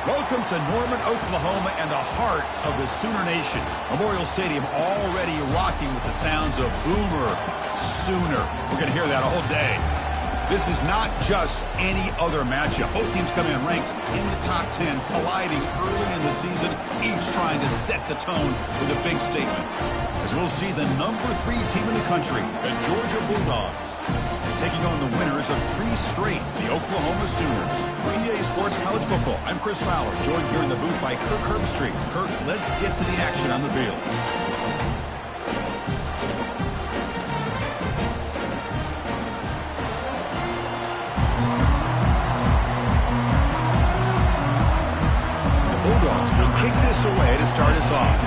Welcome to Norman, Oklahoma, and the heart of the Sooner Nation. Memorial Stadium already rocking with the sounds of Boomer Sooner. We're going to hear that all day. This is not just any other matchup. Both teams come in ranked in the top 10, colliding early in the season, each trying to set the tone with a big statement. As we'll see the number 3 team in the country, the Georgia Bulldogs, taking on the winners of 3 straight, the Oklahoma Sooners. For EA Sports College Football, I'm Chris Fowler, joined here in the booth by Kirk Herbstreit. Kirk, let's get to the action on the field. The Bulldogs will kick this away to start us off.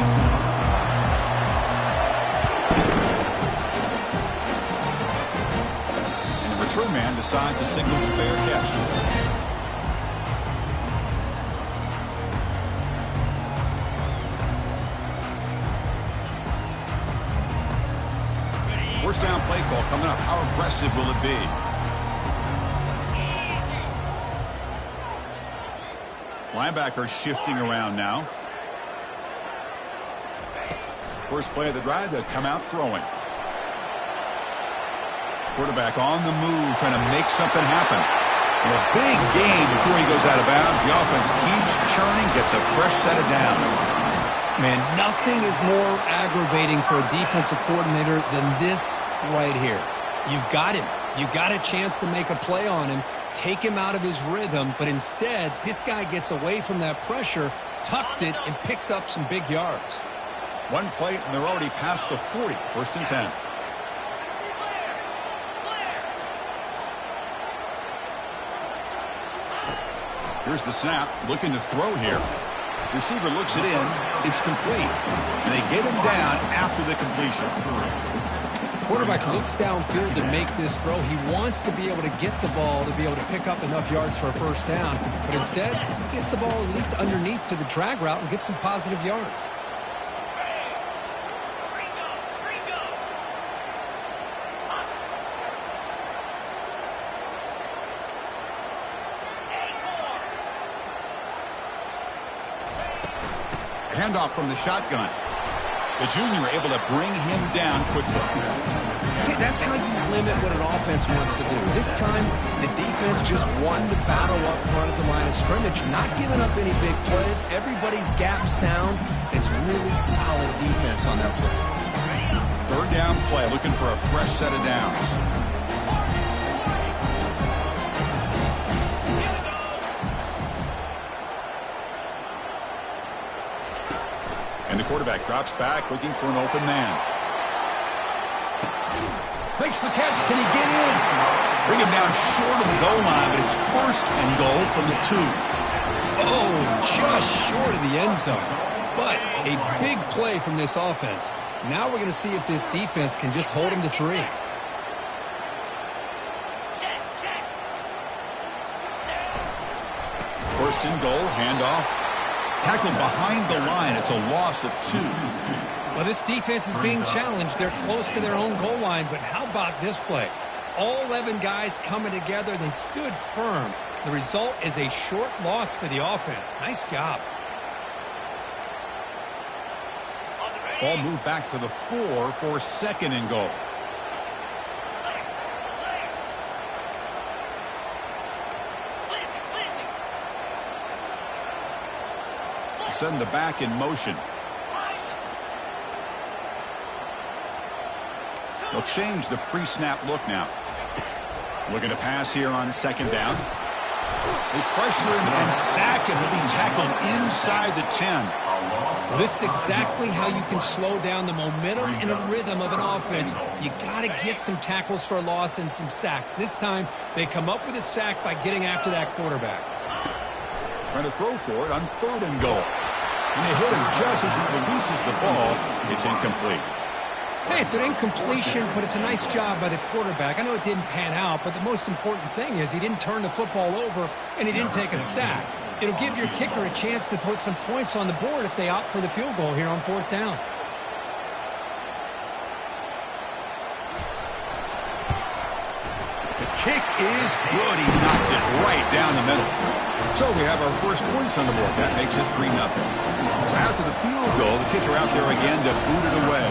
Return man decides to signal fair catch. First down play call coming up. How aggressive will it be? Linebacker shifting around now. First play of the drive to come out throwing. Quarterback on the move, trying to make something happen. And a big gain before he goes out of bounds. The offense keeps churning, gets a fresh set of downs. Man, nothing is more aggravating for a defensive coordinator than this right here. You've got him. You've got a chance to make a play on him, take him out of his rhythm, but instead, this guy gets away from that pressure, tucks it, and picks up some big yards. One play, and they're already past the 40. First and 10. Here's the snap, looking to throw here. Receiver looks it in. It's complete. And they get him down after the completion. Quarterback looks downfield to make this throw. He wants to be able to get the ball to be able to pick up enough yards for a first down. But instead, he gets the ball at least underneath to the drag route and gets some positive yards. Handoff from the shotgun. The junior able to bring him down quickly. See, that's how you limit what an offense wants to do. This time, the defense just won the battle up front at the line of scrimmage, not giving up any big plays. Everybody's gap sound. It's really solid defense on that play. Third down play, looking for a fresh set of downs. And the quarterback drops back, looking for an open man. Makes the catch. Can he get in? Bring him down short of the goal line, but it's first and goal from the 2. Oh, just short of the end zone. But a big play from this offense. Now we're going to see if this defense can just hold him to 3. First and goal, handoff. Tackled behind the line. It's a loss of 2. Well, this defense is being challenged. They're close to their own goal line, but how about this play? All 11 guys coming together. They stood firm. The result is a short loss for the offense. Nice job. Ball moved back to the 4 for second and goal. Send the back in motion. They'll change the pre-snap look now. Looking to pass here on second down. They pressure him and sack him. He'll be tackled inside the 10. Well, this is exactly how you can slow down the momentum and the rhythm of an offense. You got to get some tackles for a loss and some sacks. This time, they come up with a sack by getting after that quarterback. Trying to throw for it on third and goal. And they hit him just as he releases the ball. It's incomplete. Hey, it's an incompletion, but it's a nice job by the quarterback. I know it didn't pan out, but the most important thing is he didn't turn the football over and he didn't take a sack. It'll give your kicker a chance to put some points on the board if they opt for the field goal here on fourth down. The kick is good. He knocked it right down the middle. So we have our first points on the board. That makes it 3-0. So after the field goal, the kicker out there again to boot it away.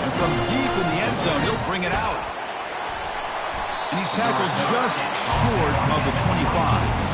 And from deep in the end zone, he'll bring it out. And he's tackled just short of the 25.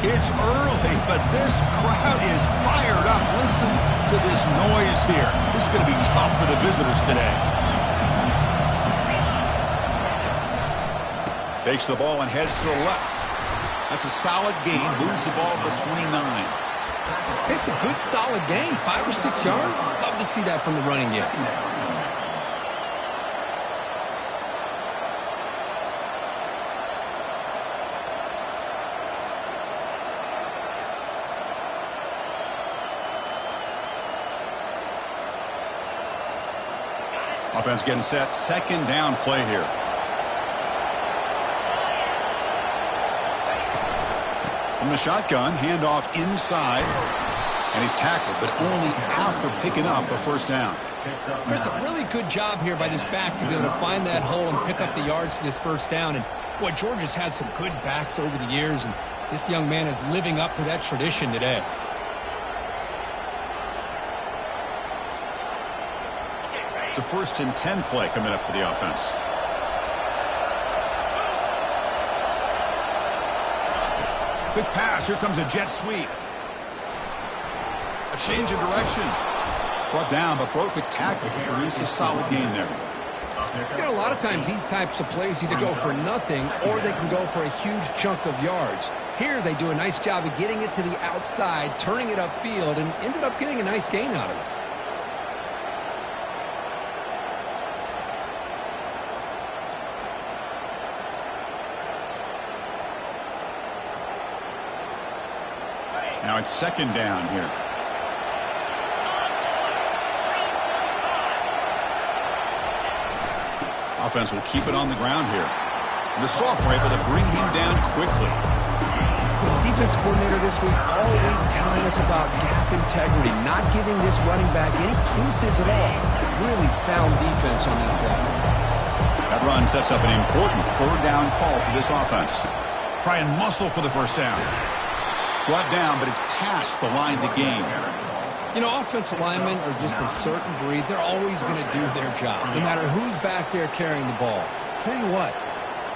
It's early, but this crowd is fired up. Listen to this noise here. This is going to be tough for the visitors today. Takes the ball and heads to the left. That's a solid gain. Moves the ball to the 29. It's a good, solid gain. 5 or 6 yards. Love to see that from the running game. Offense getting set. Second down play here. From the shotgun, handoff inside. And he's tackled, but only after picking up a first down. Chris, a really good job here by this back to be able to find that hole and pick up the yards for this first down. And, boy, Georgia's had some good backs over the years, and this young man is living up to that tradition today. It's a 1st and 10 play coming up for the offense. Quick pass. Here comes a jet sweep. A change of direction. Brought down, but broke a tackle to produce a solid gain there. You know, a lot of times these types of plays either go for nothing or they can go for a huge chunk of yards. Here they do a nice job of getting it to the outside, turning it upfield, and ended up getting a nice gain out of it. Now it's second down here. Offense will keep it on the ground here. And the sophomore able to bring him down quickly. The defense coordinator this week all week telling us about gap integrity, not giving this running back any creases at all. Really sound defense on that play. That run sets up an important 3rd down call for this offense. Try and muscle for the first down. Brought down, but it's past the line to gain. You know, offensive linemen are just a certain breed. They're always going to do their job, no matter who's back there carrying the ball. I'll tell you what,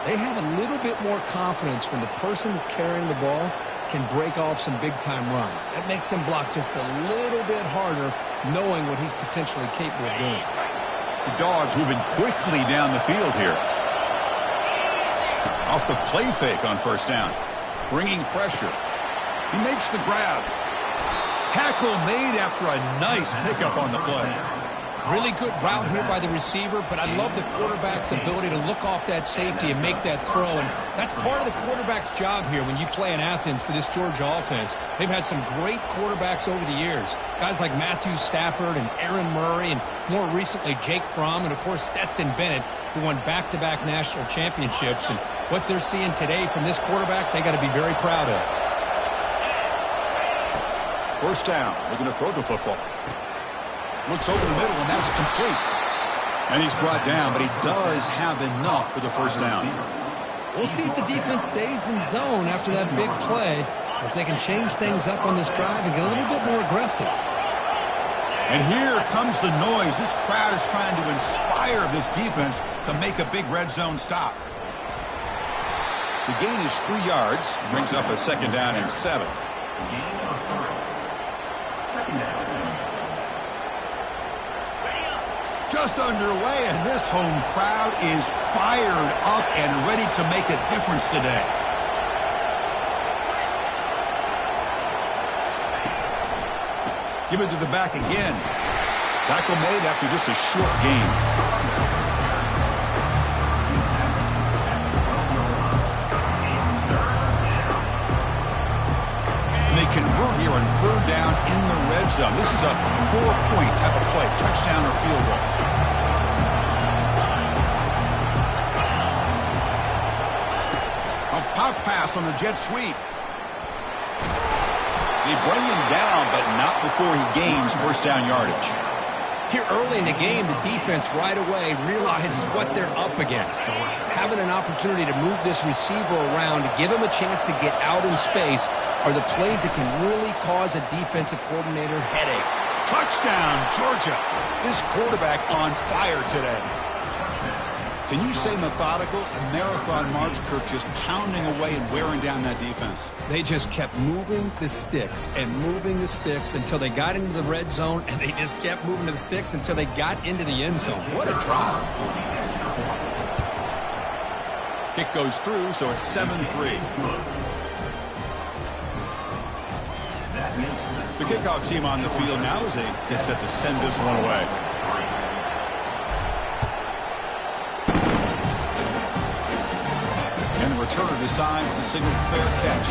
they have a little bit more confidence when the person that's carrying the ball can break off some big-time runs. That makes them block just a little bit harder, knowing what he's potentially capable of doing. The Dogs moving quickly down the field here. Off the play fake on first down. Bringing pressure. He makes the grab. Tackle made after a nice pickup on the play. Really good route here by the receiver, but I love the quarterback's ability to look off that safety and make that throw. And that's part of the quarterback's job here when you play in Athens for this Georgia offense. They've had some great quarterbacks over the years. Guys like Matthew Stafford and Aaron Murray, and more recently Jake Fromm, and of course Stetson Bennett, who won back-to-back national championships. And what they're seeing today from this quarterback, they got to be very proud of. First down. Looking to throw the football. Looks over the middle, and that's complete. And he's brought down, but he does have enough for the first down. We'll see if the defense stays in zone after that big play, or if they can change things up on this drive and get a little bit more aggressive. And here comes the noise. This crowd is trying to inspire this defense to make a big red zone stop. The gain is 3 yards. Brings up a second down and 7. Just underway, and this home crowd is fired up and ready to make a difference today. Give it to the back again. Tackle made after just a short gain. some. This is a 4-point type of play, touchdown or field goal. A pop pass on the jet sweep. They bring him down, but not before he gains first down yardage. Here early in the game, the defense right away realizes what they're up against. Having an opportunity to move this receiver around, to give him a chance to get out in space, are the plays that can really cause a defensive coordinator headaches. Touchdown, Georgia. This quarterback on fire today. Can you say methodical? A marathon march, Kirk, just pounding away and wearing down that defense. They just kept moving the sticks and moving the sticks until they got into the red zone, and they just kept moving to the sticks until they got into the end zone. What a drive. Kick goes through, so it's 7-3. The kickoff team on the field now as they get set to send this one away. And the returner decides to signal fair catch.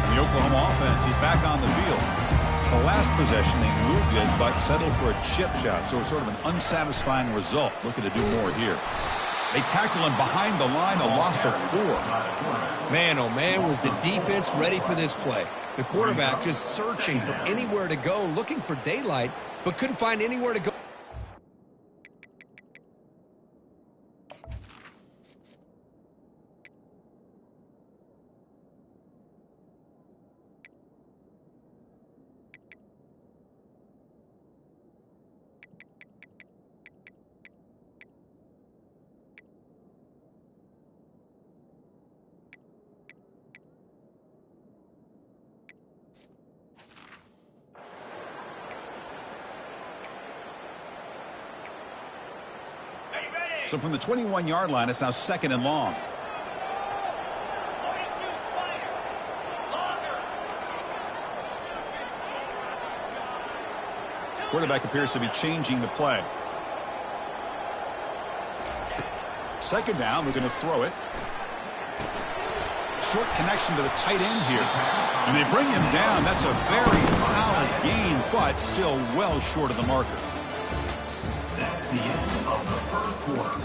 The Oklahoma offense is back on the field. The last possession, they moved it, but settled for a chip shot, so it's sort of an unsatisfying result. Looking to do more here. They tackle him behind the line, a loss of 4. Man, oh man, was the defense ready for this play. The quarterback just searching for anywhere to go, looking for daylight, but couldn't find anywhere to go. So from the 21-yard line, it's now 2nd and long. Quarterback appears to be changing the play. 2nd down, we're going to throw it. Short connection to the tight end here. And they bring him down. That's a very solid gain, but still well short of the marker. That's the end of the first quarter.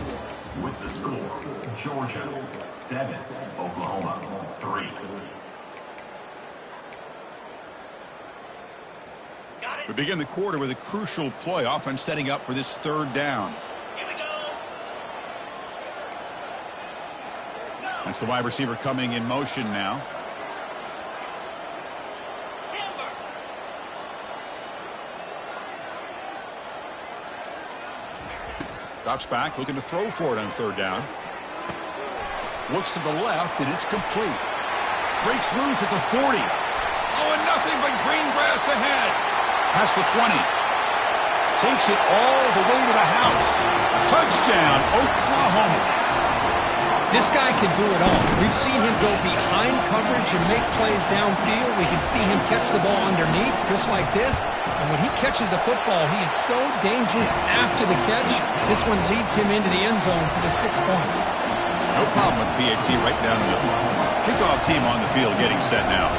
With the score, Georgia 7, Oklahoma 3. We begin the quarter with a crucial play. Offense setting up for this 3rd down. Here we go. That's the wide receiver coming in motion now. Stops back, looking to throw for it on 3rd down. Looks to the left, and it's complete. Breaks loose at the 40. Oh, and nothing but green grass ahead. Past the 20. Takes it all the way to the house. Touchdown, Oklahoma. This guy can do it all. We've seen him go behind coverage and make plays downfield. We can see him catch the ball underneath, just like this. And when he catches a football, he is so dangerous after the catch. This one leads him into the end zone for the 6 points. No problem with PAT right down the middle. Kickoff team on the field getting set now.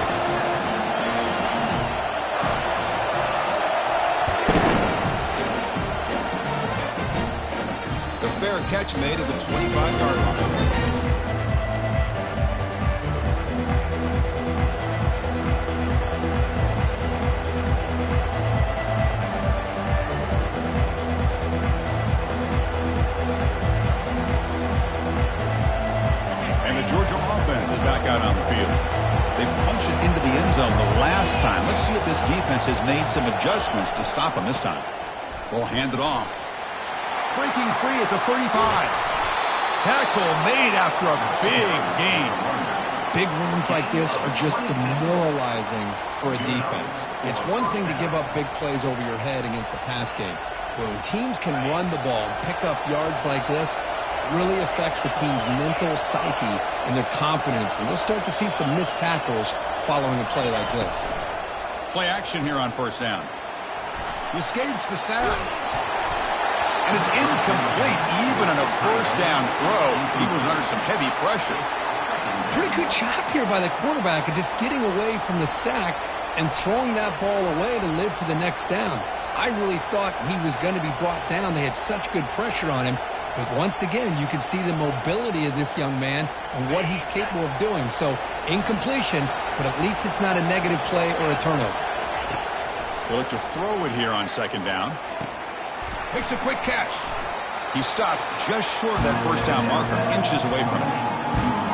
The fair catch made at the 25-yard line. Back out on the field. They punched it into the end zone the last time. Let's see if this defense has made some adjustments to stop them this time. Ball handed off. Breaking free at the 35. Tackle made after a big gain. Big runs like this are just demoralizing for a defense. It's one thing to give up big plays over your head against the pass game. But when teams can run the ball and pick up yards like this, really affects the team's mental psyche and their confidence. And you'll start to see some missed tackles following a play like this. Play action here on 1st down. He escapes the sack. And it's incomplete. Even on a 1st down throw, he was under some heavy pressure. Pretty good job here by the quarterback of just getting away from the sack and throwing that ball away to live for the next down. I really thought he was going to be brought down. They had such good pressure on him. But once again, you can see the mobility of this young man and what he's capable of doing. So, incompletion, but at least it's not a negative play or a turnover. They'll look to throw it here on second down. Makes a quick catch. He stopped just short of that first down marker, inches away from it.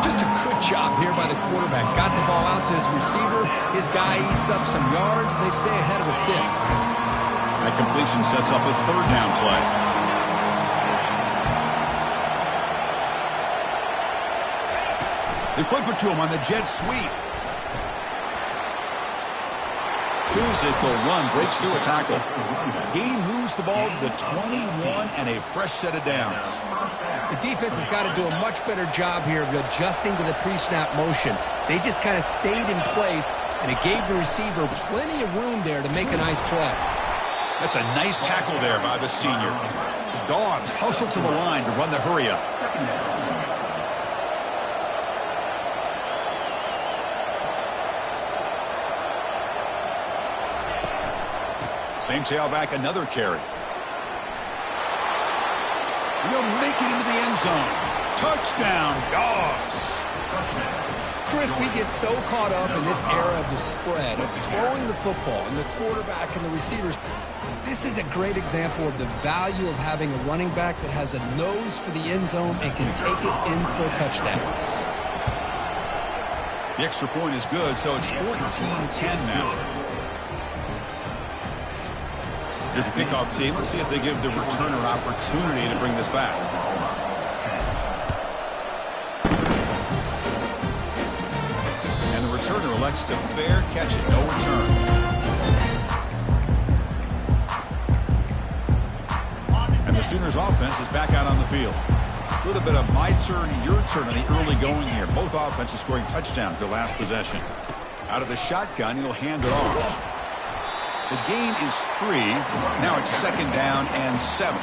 Just a good job here by the quarterback. Got the ball out to his receiver. His guy eats up some yards. They stay ahead of the sticks. That completion sets up a third down play. They flip it to him on the jet sweep. Physical run breaks through a tackle. Gain moves the ball to the 21 and a fresh set of downs. The defense has got to do a much better job here of adjusting to the pre-snap motion. They just kind of stayed in place, and it gave the receiver plenty of room there to make a nice play. That's a nice tackle there by the senior. The Dogs hustle to the line to run the hurry-up. Same tailback, another carry. He'll make it into the end zone. Touchdown, Dogs. Chris, we get so caught up in this era of the spread, of throwing the football, and the quarterback and the receivers. This is a great example of the value of having a running back that has a nose for the end zone and can take it in for a touchdown. The extra point is good, so it's 14-10 now. Here's a kickoff team. Let's see if they give the returner an opportunity to bring this back. And the returner elects to fair catch it. No return. And the Sooners offense is back out on the field. A little bit of my turn, your turn in the early going here. Both offenses scoring touchdowns their last possession. Out of the shotgun, he'll hand it off. The gain is 3. Now it's second down and 7.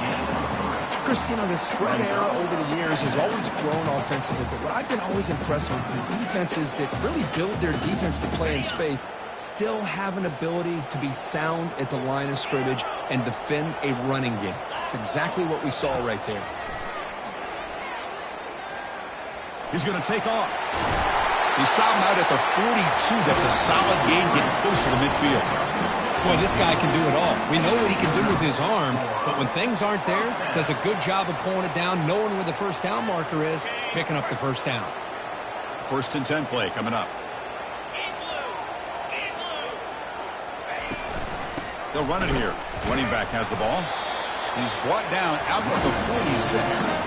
Chris, the spread era over the years has always grown offensively, but what I've been always impressed with the defenses that really build their defense to play in space still have an ability to be sound at the line of scrimmage and defend a running game. It's exactly what we saw right there. He's going to take off. He stopped him out at the 42. That's a solid gain, getting closer to midfield. Boy, this guy can do it all. We know what he can do with his arm, but when things aren't there, does a good job of pulling it down, knowing where the first down marker is, picking up the first down. First and 10 play coming up. They'll run it here. Running back has the ball. He's brought down out at the 46.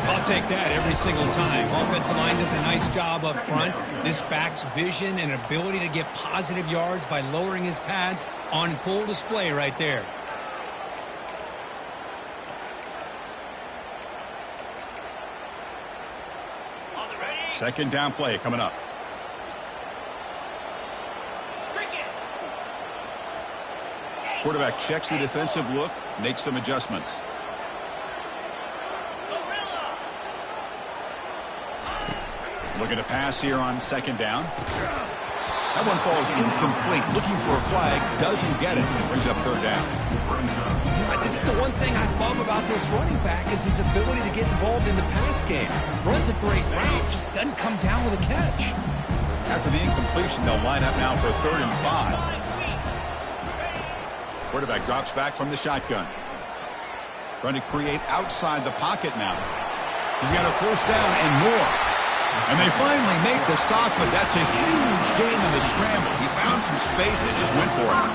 I'll take that every single time. Offensive line does a nice job up front. This back's vision and ability to get positive yards by lowering his pads on full display right there. Second down play coming up. Quarterback checks the defensive look, makes some adjustments. Looking to pass here on second down. That one falls incomplete. Looking for a flag. Doesn't get it. Brings up third down. This is the one thing I love about this running back is his ability to get involved in the pass game. Runs a great route, just doesn't come down with a catch. After the incompletion, they'll line up now for a 3rd and 5. Quarterback drops back from the shotgun. Trying to create outside the pocket now. He's got a first down and more. And they finally make the stop, but that's a huge gain in the scramble. He found some space and just went for it.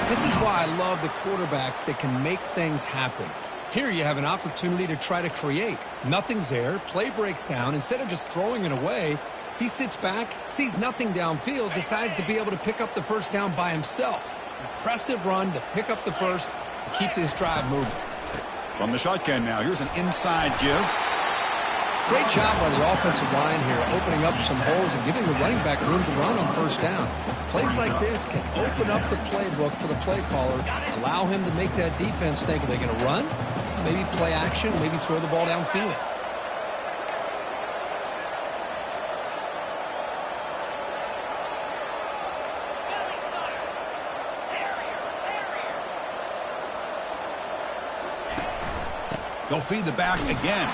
This is why I love the quarterbacks that can make things happen. Here you have an opportunity to try to create. Nothing's there. Play breaks down. Instead of just throwing it away, he sits back, sees nothing downfield, decides to be able to pick up the first down by himself. Impressive run to pick up the first and keep this drive moving. From the shotgun now, here's an inside give. Great job by the offensive line here, opening up some holes and giving the running back room to run on first down. Plays like this can open up the playbook for the play caller, allow him to make that defense think, are they going to run? Maybe play action, maybe throw the ball downfield. They'll feed the back again,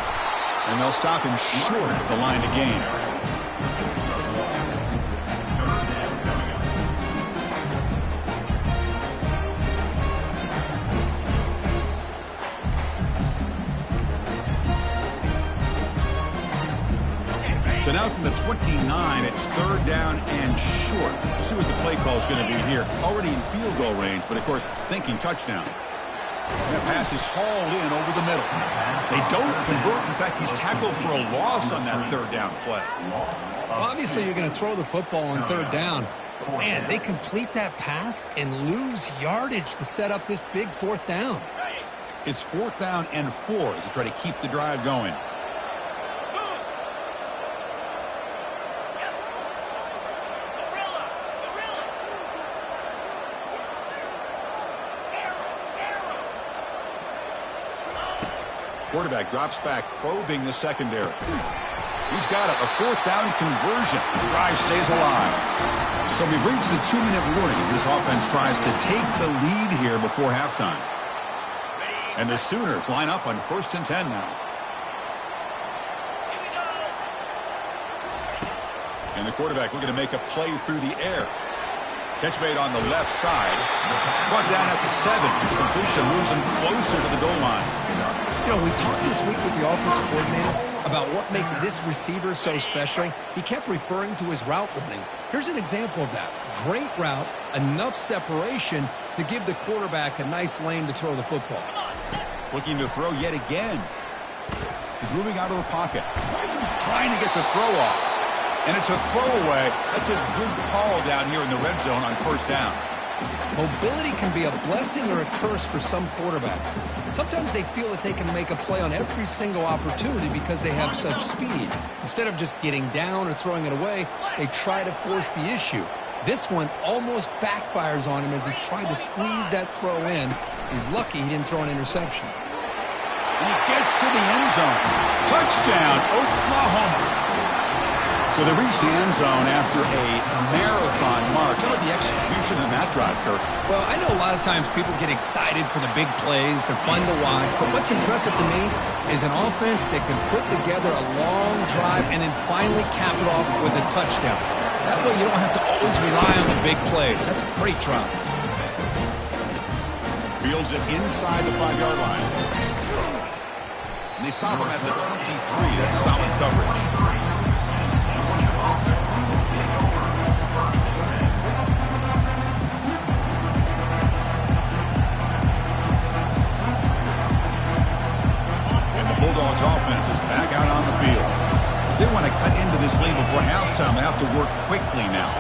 and they'll stop him short of the line to gain. So now from the 29, it's third down and short. We'll see what the play call is going to be here. Already in field goal range, but of course, thinking touchdown. And that pass is hauled in over the middle. They don't convert. In fact, he's tackled for a loss on that third down play. Obviously, you're going to throw the football on third down. Man, they complete that pass and lose yardage to set up this big fourth down. It's fourth down and 4 as they try to keep the drive going. Quarterback drops back, probing the secondary. He's got it, a fourth down conversion. The drive stays alive. So we've reached the 2-minute warning as this offense tries to take the lead here before halftime. And the Sooners line up on 1st and 10 now. And the quarterback looking to make a play through the air. Catch made on the left side. Brought down at the 7. The completion moves him closer to the goal line. You know, we talked this week with the offensive coordinator about what makes this receiver so special. He kept referring to his route running. Here's an example of that. Great route, enough separation to give the quarterback a nice lane to throw the football. Looking to throw yet again. He's moving out of the pocket. Trying to get the throw off. And it's a throwaway. That's a good call down here in the red zone on 1st down. Mobility can be a blessing or a curse for some quarterbacks. Sometimes they feel that they can make a play on every single opportunity because they have such speed. Instead of just getting down or throwing it away, they try to force the issue. This one almost backfires on him as he tried to squeeze that throw in. He's lucky he didn't throw an interception. And he gets to the end zone. Touchdown, Oklahoma. So they reach the end zone after a marathon march. How about the execution in that drive, Kirk? Well, I know a lot of times people get excited for the big plays. They're fun to watch. But what's impressive to me is an offense that can put together a long drive and then finally cap it off with a touchdown. That way you don't have to always rely on the big plays. That's a great drive. Fields it inside the 5-yard line. And they stop him at the 23. That's solid coverage. Bulldogs offense is back out on the field. If they want to cut into this lead before halftime, they have to work quickly now.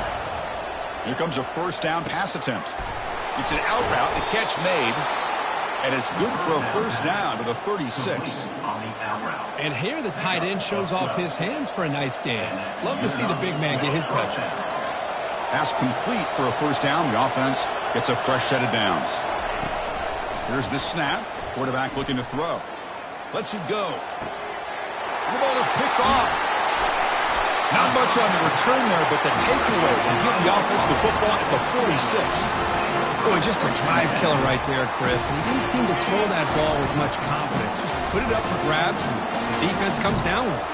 Here comes a 1st down pass attempt. It's an out route, the catch made, and it's good for a 1st down to the 36. And here the tight end shows off his hands for a nice gain. Love to see the big man get his touches. Pass complete for a 1st down. The offense gets a fresh set of downs. Here's the snap. Quarterback looking to throw. Lets it go. The ball is picked off. Not much on the return there, but the takeaway will give the offense the football at the 46. Boy, just a drive killer right there, Chris. And he didn't seem to throw that ball with much confidence. Just put it up for grabs, and the defense comes down with it.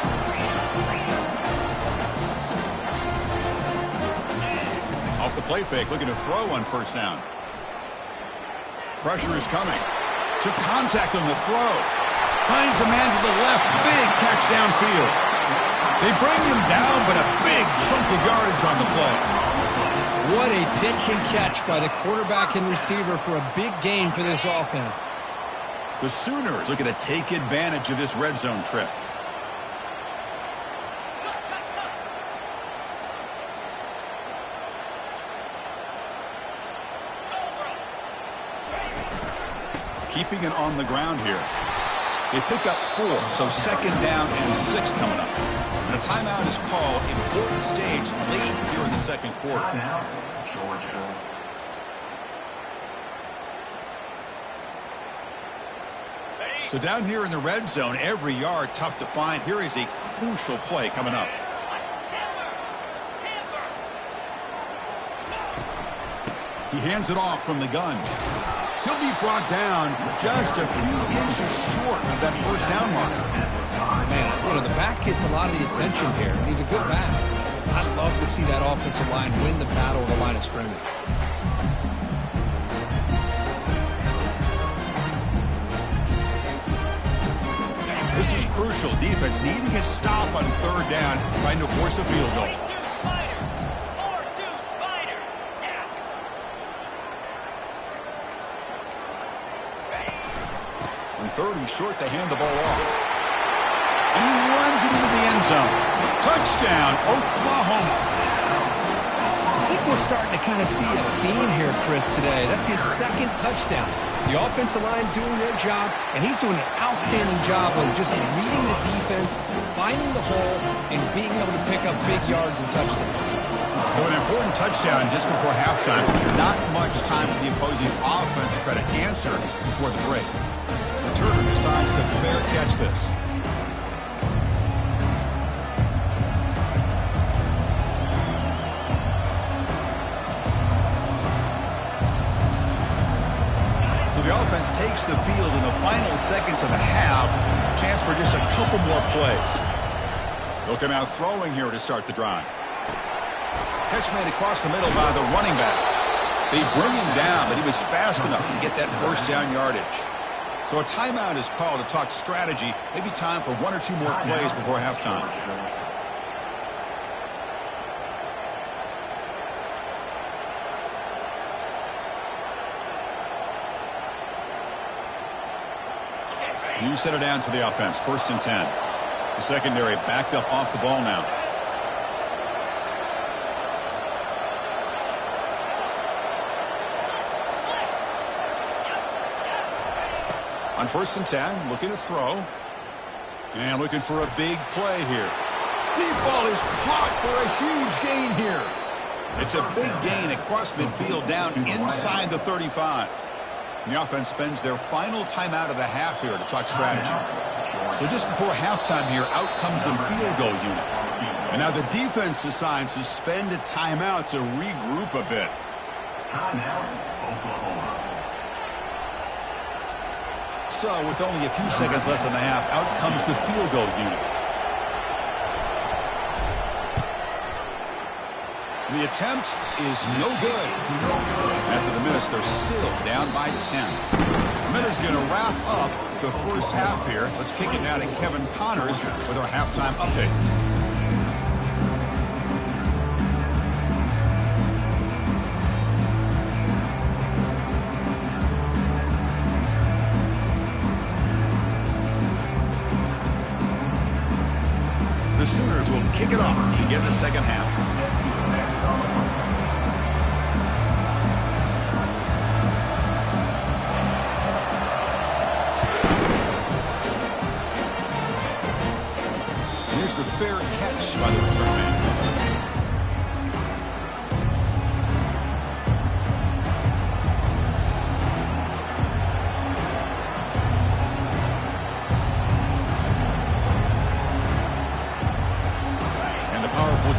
Off the play fake, looking to throw on 1st down. Pressure is coming. Took contact on the throw. Finds a man to the left. Big catch downfield. They bring him down, but a big chunk of yardage on the play. What a pitch and catch by the quarterback and receiver for a big gain for this offense. The Sooners looking to take advantage of this red zone trip. Keeping it on the ground here. They pick up 4, so 2nd down and 6 coming up. And a timeout is called. Important stage late here in the 2nd quarter. Timeout, Georgia. So down here in the red zone, every yard tough to find. Here is a crucial play coming up. He hands it off from the gun. He'll be brought down just a few inches short of that first down mark. Man, the back gets a lot of the attention here. He's a good back. I'd love to see that offensive line win the battle of the line of scrimmage. This is crucial. Defense needing a stop on third down, trying to force a field goal. On third and short, they hand the ball off. And he runs it into the end zone. Touchdown, Oklahoma. I think we're starting to kind of see a theme here, Chris, today. That's his second touchdown. The offensive line doing their job, and he's doing an outstanding job of just reading the defense, finding the hole, and being able to pick up big yards and touchdowns. So an important touchdown just before halftime. Not much time for the opposing offense to try to answer before the break. The returner decides to fair catch this. So the offense takes the field in the final seconds of the half. Chance for just a couple more plays. They'll come out throwing here to start the drive. Catch made across the middle by the running back. They bring him down, but he was fast enough to get that first down yardage. So a timeout is called to talk strategy. Maybe time for one or two more plays before halftime. New set of downs for the offense. 1st and 10. The secondary backed up off the ball now. On 1st and 10, looking to throw. And looking for a big play here. Deep ball is caught for a huge gain here. It's a big gain across midfield down inside the 35. And the offense spends their final timeout of the half here to talk strategy. So just before halftime here, out comes the field goal unit. And now the defense decides to spend a timeout to regroup a bit. Timeout, Oklahoma. So with only a few seconds left in the half, out comes the field goal unit. The attempt is no good. After the miss, they're still down by 10. The minute's going to wrap up the first half here. Let's kick it now to Kevin Connors with our halftime update. The Sooners will kick it off to begin the second half. And here's the fair catch by the return man.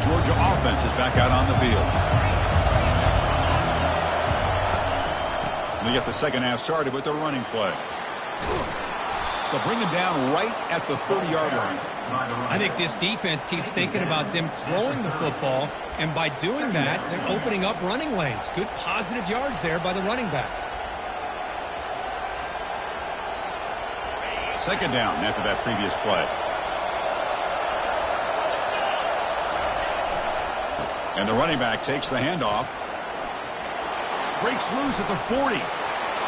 Georgia offense is back out on the field. We get the second half started with the running play. They'll bring him down right at the 30-yard line. I think this defense keeps thinking about them throwing the football, and by doing that, they're opening up running lanes. Good positive yards there by the running back. Second down after that previous play. And the running back takes the handoff. Breaks loose at the 40.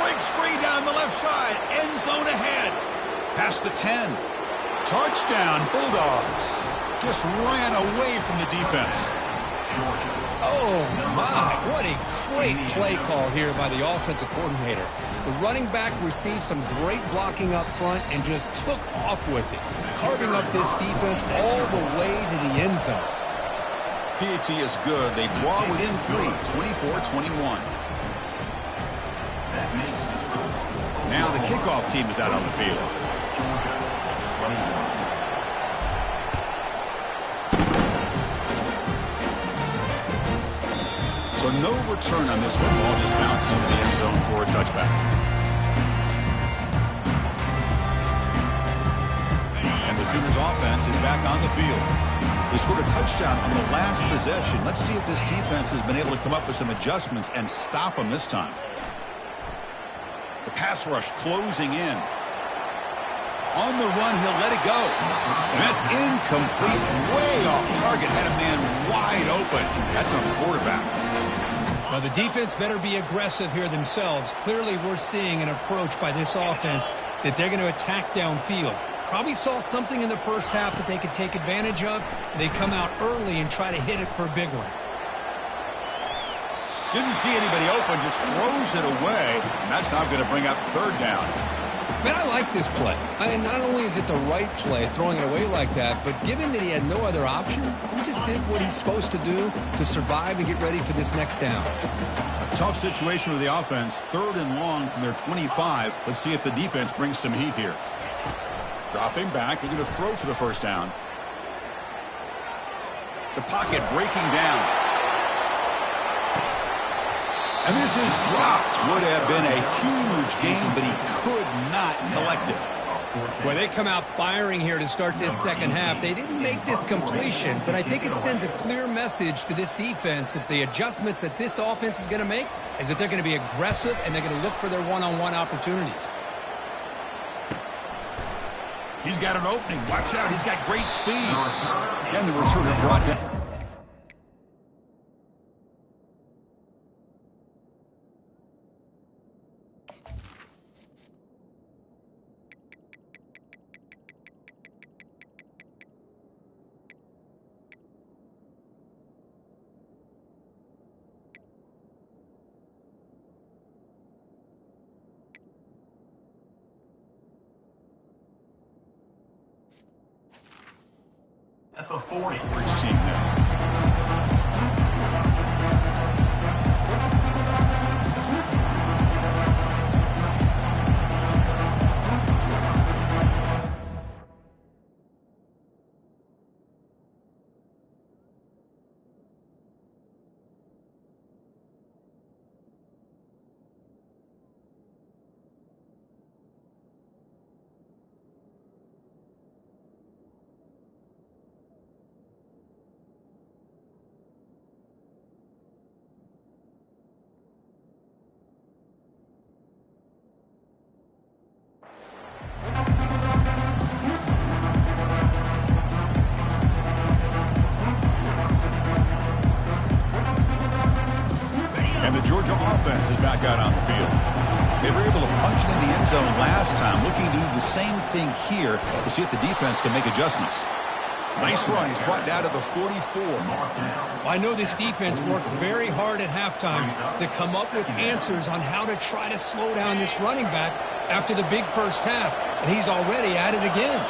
Breaks free down the left side. End zone ahead. Past the 10. Touchdown, Bulldogs. Just ran away from the defense. Oh, my. What a great play call here by the offensive coordinator. The running back received some great blocking up front and just took off with it, carving up this defense all the way to the end zone. PAT is good. They draw within 3, 24-21. Now the kickoff team is out on the field. So no return on this one. Ball just bounces into the end zone for a touchback. Sooners offense is back on the field. They scored a touchdown on the last possession. Let's see if this defense has been able to come up with some adjustments and stop them this time. The pass rush closing in. On the run, he'll let it go. And that's incomplete, way off target. Had a man wide open. That's on the quarterback. Well, the defense better be aggressive here themselves. Clearly, we're seeing an approach by this offense that they're going to attack downfield. Probably saw something in the first half that they could take advantage of. They come out early and try to hit it for a big one. Didn't see anybody open, just throws it away. And that's now going to bring up third down. Man, I like this play. Not only is it the right play, throwing it away like that, but given that he had no other option, he just did what he's supposed to do to survive and get ready for this next down. A tough situation with the offense. Third and long from their 25. Let's see if the defense brings some heat here. Dropping back, they're going to throw for the first down. The pocket breaking down. And this is dropped. Would have been a huge gain, but he could not collect it. Well, they come out firing here to start this second half. They didn't make this completion, but I think it sends a clear message to this defense that the adjustments that this offense is going to make is that they're going to be aggressive and they're going to look for their one-on-one opportunities. He's got an opening. Watch out. He's got great speed. And the returner brought down. At the 40. Which team now? And the Georgia offense is back out on the field. They were able to punch it in the end zone last time, looking to do the same thing here to see if the defense can make adjustments. Nice run. He's brought down to the 44. Well, I know this defense worked very hard at halftime to come up with answers on how to try to slow down this running back after the big first half, and he's already at it again.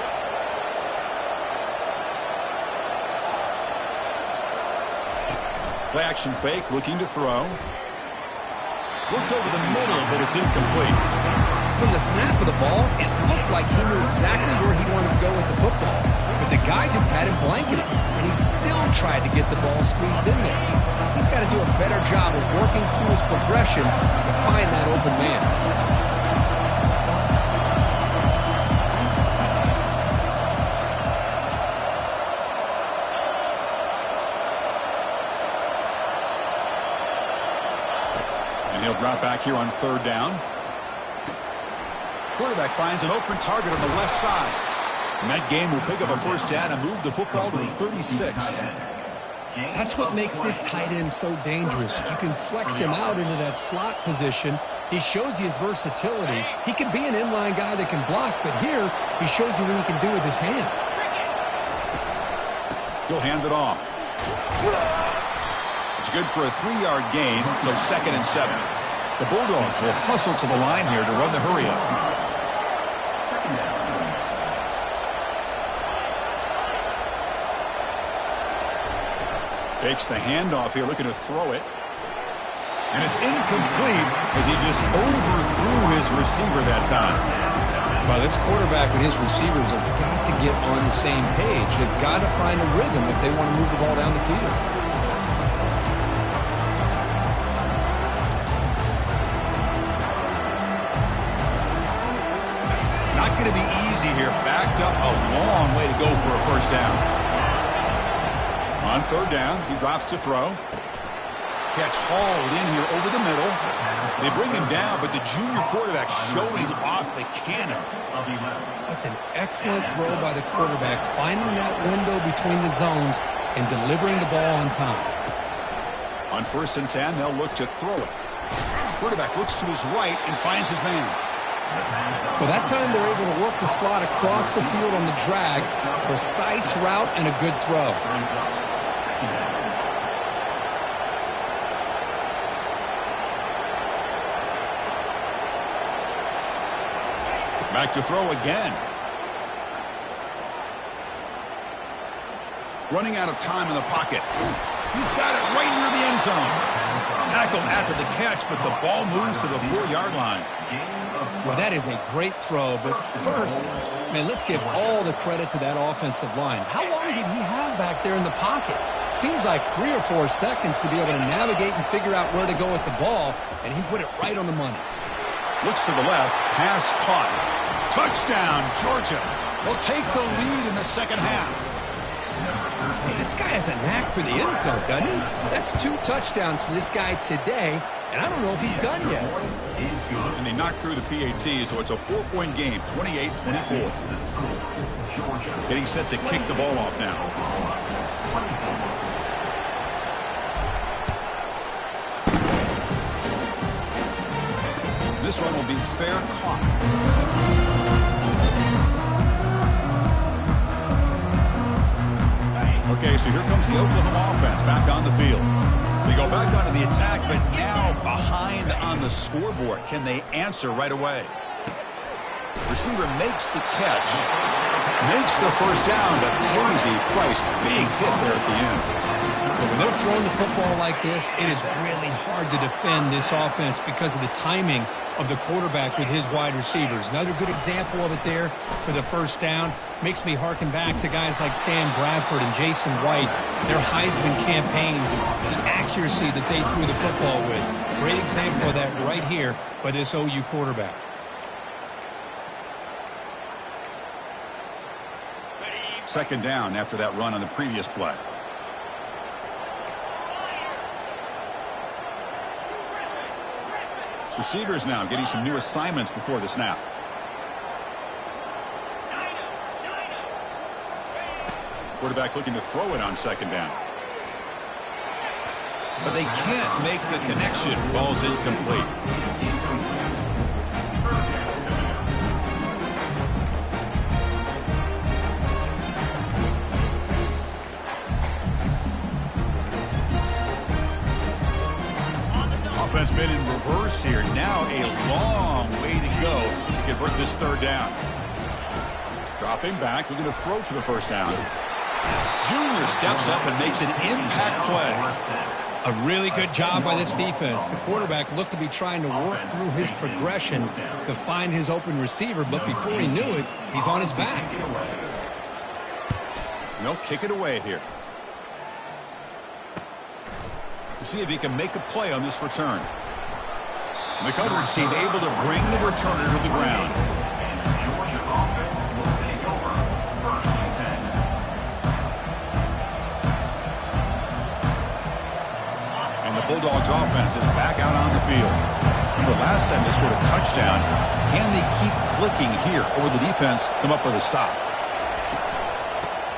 Play action fake, looking to throw. Worked over the middle, but it's incomplete. From the snap of the ball, it looked like he knew exactly where he wanted to go with the football. But the guy just had him blanketed, and he still tried to get the ball squeezed in there. He's got to do a better job of working through his progressions to find that open man. He'll drop back here on third down. Quarterback finds an open target on the left side. And that game will pick up a first down and move the football to the 36. That's what makes this tight end so dangerous. You can flex him out into that slot position. He shows you his versatility. He can be an inline guy that can block, but here he shows you what he can do with his hands. He'll hand it off. It's good for a 3-yard gain, so 2nd and 7. The Bulldogs will hustle to the line here to run the hurry up. Fakes the handoff here, looking to throw it. And it's incomplete as he just overthrew his receiver that time. Well, this quarterback and his receivers have got to get on the same page. They've got to find a rhythm if they want to move the ball down the field. Not going to be easy here. Backed up a long way to go for a first down. On third down, he drops to throw. Catch hauled in here over the middle. They bring him down, but the junior quarterback showing off the cannon. That's an excellent throw by the quarterback, finding that window between the zones and delivering the ball on time. On 1st and 10, they'll look to throw it. Quarterback looks to his right and finds his man. Well, that time they're able to work the slot across the field on the drag. Precise route and a good throw. Back to throw again. Running out of time in the pocket. He's got it right near the end zone. Tackled after the catch, but the ball moves to the 4-yard line. Well, that is a great throw, but first, man, let's give all the credit to that offensive line. How long did he have back there in the pocket? Seems like 3 or 4 seconds to be able to navigate and figure out where to go with the ball, and he put it right on the money. Looks to the left, pass caught. Touchdown, Georgia. They'll take the lead in the second half. Hey, this guy has a knack for the end zone, doesn't he? That's 2 touchdowns for this guy today, and I don't know if he's done yet. And they knocked through the PAT, so it's a 4-point game, 28-24. Getting set to kick the ball off now. This one will be fair caught. Okay, so here comes the Oklahoma offense back on the field. They go back onto the attack, but now behind on the scoreboard. Can they answer right away? Receiver makes the catch, makes the first down, but crazy Price, big hit there at the end. But when they're throwing the football like this, it is really hard to defend this offense because of the timing of the quarterback with his wide receivers. Another good example of it there for the first down. Makes me harken back to guys like Sam Bradford and Jason White, their Heisman campaigns, and the accuracy that they threw the football with. Great example of that right here by this OU quarterback. Second down after that run on the previous play. Receivers now getting some new assignments before the snap. Quarterback looking to throw it on second down. But they can't make the connection. Ball's incomplete. Offense been in reverse here. Now a long way to go to convert this third down. Dropping back, looking to throw for the first down. Junior steps up and makes an impact play. A really good job by this defense. The quarterback looked to be trying to work through his progressions to find his open receiver, but before he knew it, he's on his back. And they'll kick it away here. We'll see if he can make a play on this return. And the coverage team able to bring the returner to the ground. Georgia offense will take over 1st and 10. And the Bulldogs offense is back out on the field. Remember last time they scored a touchdown. Can they keep clicking here, or will the defense come up with a stop?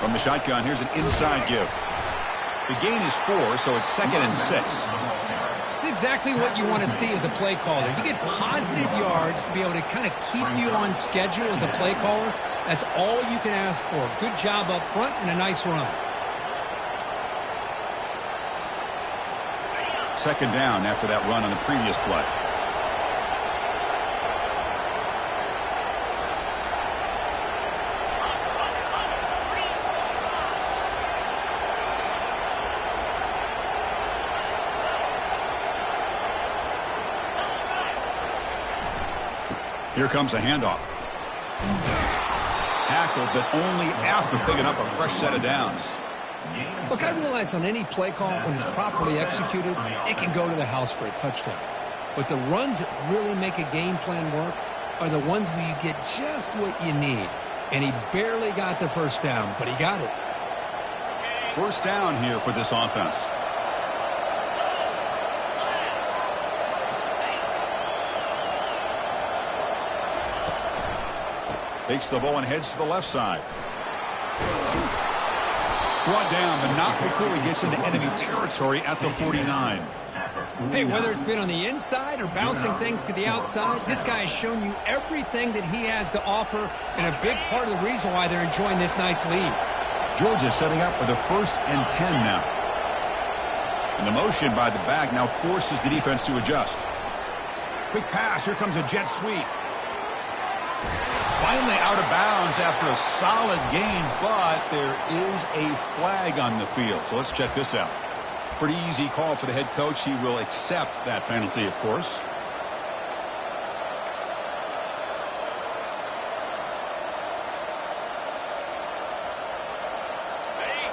From the shotgun, here's an inside give. The gain is 4, so it's 2nd and 6. It's exactly what you want to see as a play caller. You get positive yards to be able to kind of keep you on schedule as a play caller. That's all you can ask for. Good job up front and a nice run. Second down after that run on the previous play. Here comes a handoff. Tackled, but only after picking up a fresh set of downs. Look, I realize on any play call, when it's properly executed, it can go to the house for a touchdown. But the runs that really make a game plan work, are the ones where you get just what you need. And he barely got the first down, but he got it. First down here for this offense. Takes the ball and heads to the left side. Brought down, but not before he gets into enemy territory at the 49. Hey, whether it's been on the inside or bouncing things to the outside, this guy has shown you everything that he has to offer, and a big part of the reason why they're enjoying this nice lead. Georgia setting up for the 1st and 10 now. And the motion by the back now forces the defense to adjust. Quick pass. Here comes a jet sweep. Finally out of bounds after a solid gain, but there is a flag on the field. So let's check this out. Pretty easy call for the head coach. He will accept that penalty, of course.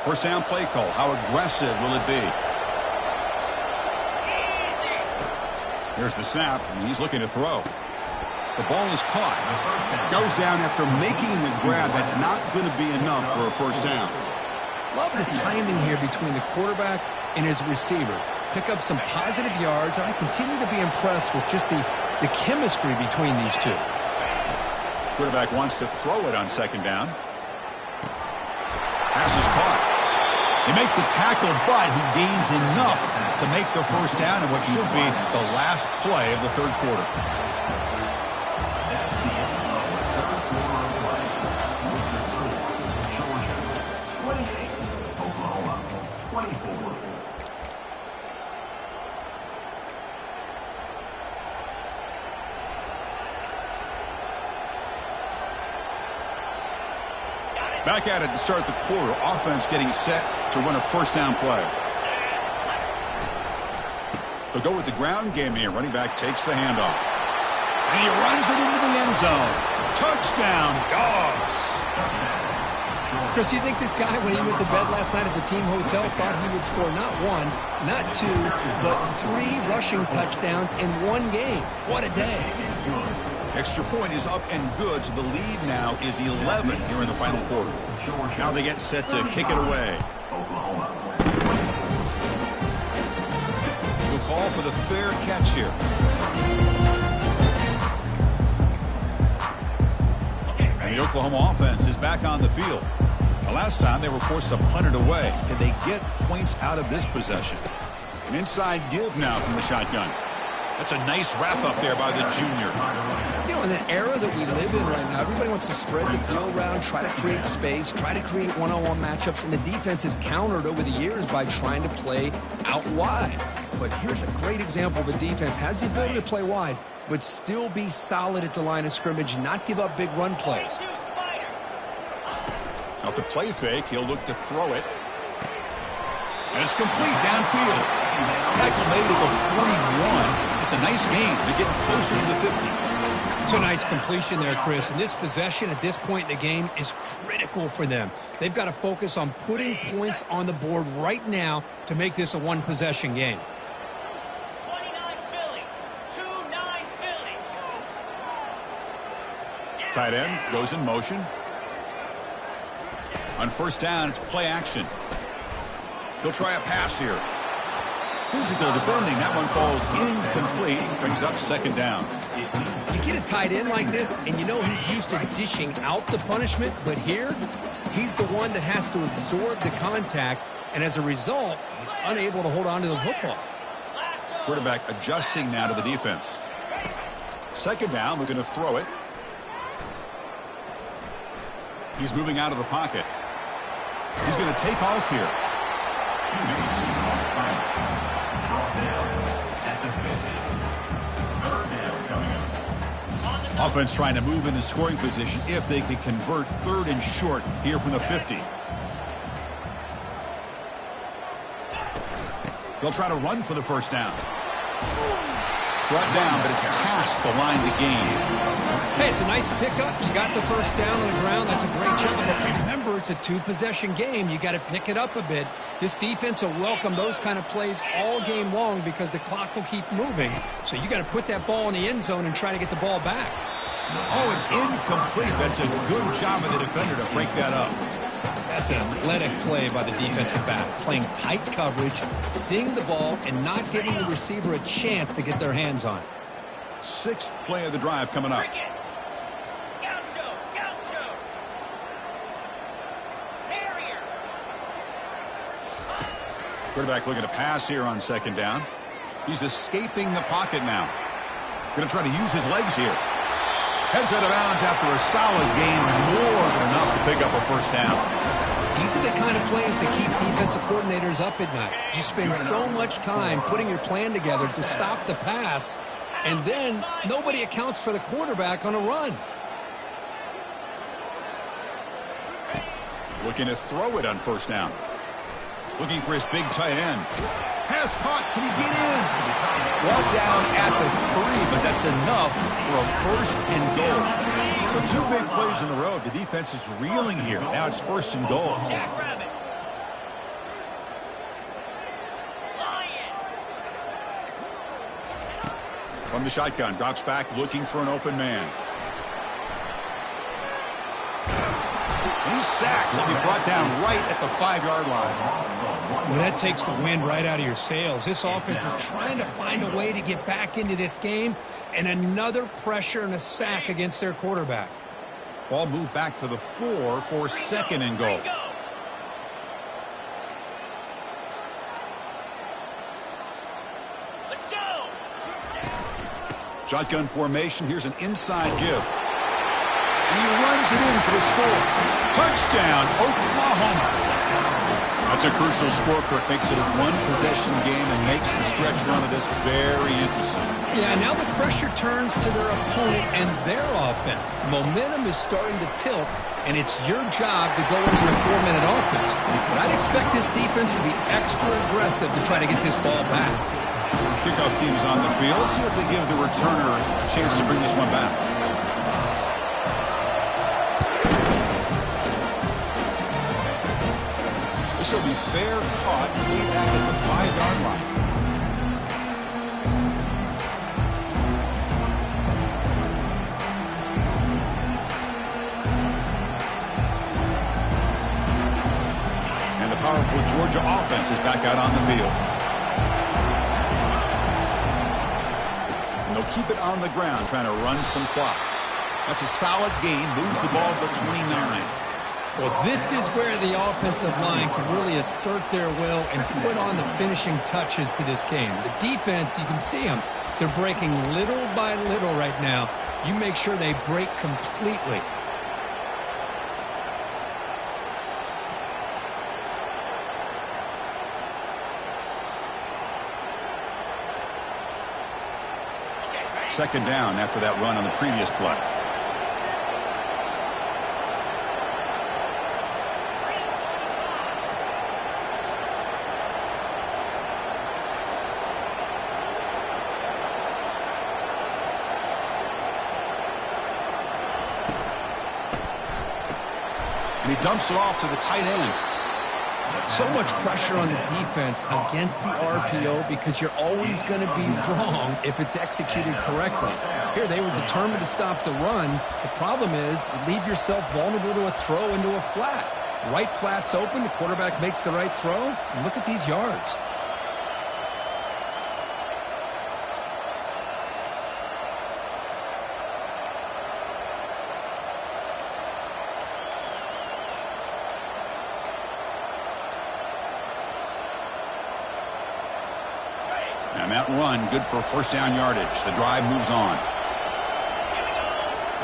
First down play call. How aggressive will it be? Here's the snap, and he's looking to throw. The ball is caught. Goes down after making the grab. That's not going to be enough for a first down. Love the timing here between the quarterback and his receiver. Pick up some positive yards, and I continue to be impressed with just the chemistry between these two. Quarterback wants to throw it on second down. Pass is caught. They make the tackle, but he gains enough to make the first down in what should be the last play of the third quarter. Back at it to start the quarter. Offense getting set to run a first down play. They'll go with the ground game here. Running back takes the handoff. And he runs it into the end zone. Touchdown, Dogs. Chris, you think this guy, when he went to bed last night at the team hotel, thought he would score not one, not two, but 3 rushing touchdowns in one game? What a day. Extra point is up and good, so the lead now is 11 here in the final quarter. Now they get set to kick it away. We'll call for the fair catch here. And the Oklahoma offense is back on the field. The last time they were forced to punt it away. Can they get points out of this possession? An inside give now from the shotgun. That's a nice wrap-up there by the junior. You know, in the era that we live in right now, everybody wants to spread the field around, try to create space, try to create one-on-one matchups, and the defense is countered over the years by trying to play out wide. But here's a great example of a defense has the ability to play wide, but still be solid at the line of scrimmage, not give up big run plays. Now, if the play fake, he'll look to throw it. And it's complete downfield. Tackle made at the 41. It's a nice gain. They're getting closer to the 50. It's a nice completion there, Chris. And this possession at this point in the game is critical for them. They've got to focus on putting points on the board right now to make this a one-possession game. 29 Philly. 2-9 Philly. Tight end goes in motion. On first down, it's play action. He'll try a pass here. Physical defending. That one falls incomplete. Brings up second down. You get a tight end like this, and you know he's used to dishing out the punishment, but here, he's the one that has to absorb the contact, and as a result, he's unable to hold on to the football. Quarterback adjusting now to the defense. Second down, we're going to throw it. He's moving out of the pocket. He's going to take off here. Offense trying to move into scoring position if they can convert third and short here from the 50. They'll try to run for the first down. Brought down, but it's past the line to gain. Hey, it's a nice pickup. You got the first down on the ground. That's a great job. But remember, it's a two-possession game. You got to pick it up a bit. This defense will welcome those kind of plays all game long because the clock will keep moving. So you got to put that ball in the end zone and try to get the ball back. Oh, it's incomplete. That's a good job of the defender to break that up. That's an athletic play by the defensive back, playing tight coverage, seeing the ball, and not giving the receiver a chance to get their hands on it. Sixth play of the drive coming up. Cricket. Gaucho. Gaucho. Terrier. Quarterback looking to pass here on second down. He's escaping the pocket now. Going to try to use his legs here. Heads out of bounds after a solid game, more than enough to pick up a first down. These are the kind of plays that keep defensive coordinators up at night. You spend so much time putting your plan together to stop the pass, and then nobody accounts for the quarterback on a run. Looking to throw it on first down. Looking for his big tight end. Pass caught. Can he get in? Brought down at the 3, but that's enough for a first and goal. So two big plays in a row. The defense is reeling here. Now it's first and goal. Jackrabbit. Lion. From the shotgun, drops back looking for an open man. He's sacked. He'll be brought down right at the 5-yard line. Well, that takes the wind right out of your sails. This offense is trying to find a way to get back into this game, and another pressure and a sack against their quarterback. Ball moved back to the 4 for second and goal. Go. Let's go. Shotgun formation. Here's an inside give. He runs it in for the score. Touchdown, Oklahoma. That's a crucial score, Kirk. Makes it a one-possession game and makes the stretch run of this very interesting. Yeah, now the pressure turns to their opponent and their offense. The momentum is starting to tilt, and it's your job to go into your 4-minute offense. But I'd expect this defense to be extra aggressive to try to get this ball back. Kickoff team is on the field. Let's see if they give the returner a chance to bring this one back. This will be fair caught way back at the 5-yard line. And the powerful Georgia offense is back out on the field. And they'll keep it on the ground, trying to run some clock. That's a solid gain, moves the ball to the 29. Well, this is where the offensive line can really assert their will and put on the finishing touches to this game. The defense, you can see them. They're breaking little by little right now. You make sure they break completely. Second down after that run on the previous play. And he dumps it off to the tight end. So much pressure on the defense against the RPO because you're always going to be wrong if it's executed correctly. Here, they were determined to stop the run. The problem is you leave yourself vulnerable to a throw into a flat. Right flat's open, the quarterback makes the right throw, and look at these yards. And that run, good for first down yardage. The drive moves on.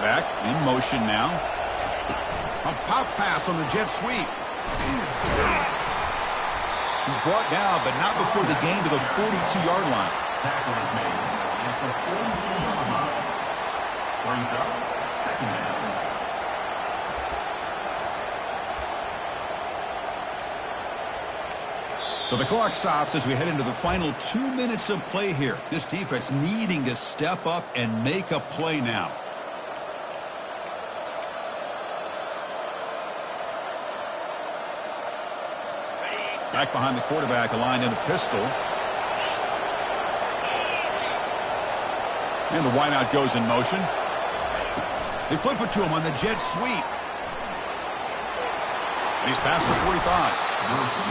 Back in motion now. A pop pass on the jet sweep. He's brought down, but not before the gain to the 42-yard line. Tackle is made at the 42-yard line. Brings up second down. So the clock stops as we head into the final 2 minutes of play here. This defense needing to step up and make a play now. Back behind the quarterback, aligned in a pistol. And the wideout goes in motion. They flip it to him on the jet sweep. And he's past the 45.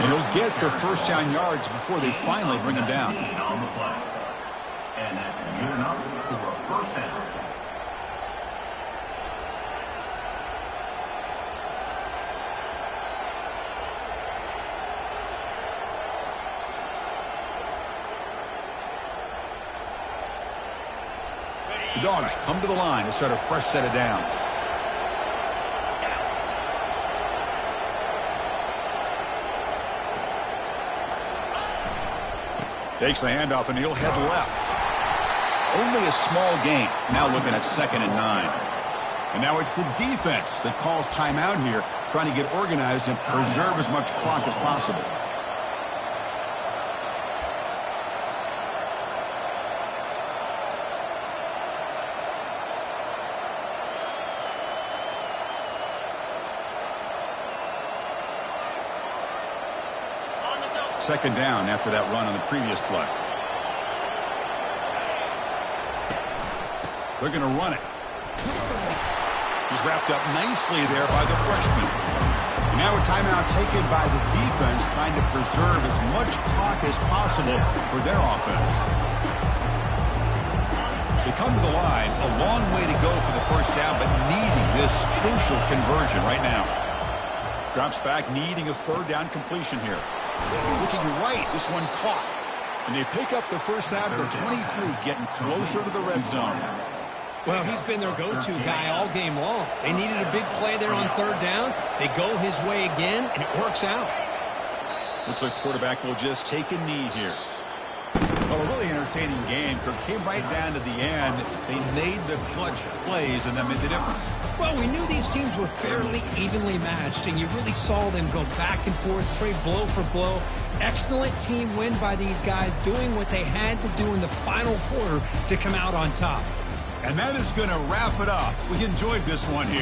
And he'll get the first down yards before they finally bring him down. On the play. And that's good enough for a first down. The Dogs come to the line to start a fresh set of downs. Takes the handoff and he'll head left. Only a small gain. Now looking at 2nd and 9. And now it's the defense that calls timeout here, trying to get organized and preserve as much clock as possible. Second down after that run on the previous play. They're going to run it. He's wrapped up nicely there by the freshman. And now a timeout taken by the defense, trying to preserve as much clock as possible for their offense. They come to the line, a long way to go for the first down, but needing this crucial conversion right now. Drops back, needing a 3rd down completion here. Looking right, this one caught. And they pick up the first down to the 23, getting closer to the red zone. Well, he's been their go-to guy all game long. They needed a big play there on 3rd down. They go his way again, and it works out. Looks like the quarterback will just take a knee here. Well, a really entertaining game. Kirk came right down to the end. They made the clutch plays, and that made the difference. Well, we knew these teams were fairly evenly matched, and you really saw them go back and forth, trade blow for blow. Excellent team win by these guys, doing what they had to do in the final quarter to come out on top. And that is going to wrap it up. We enjoyed this one here.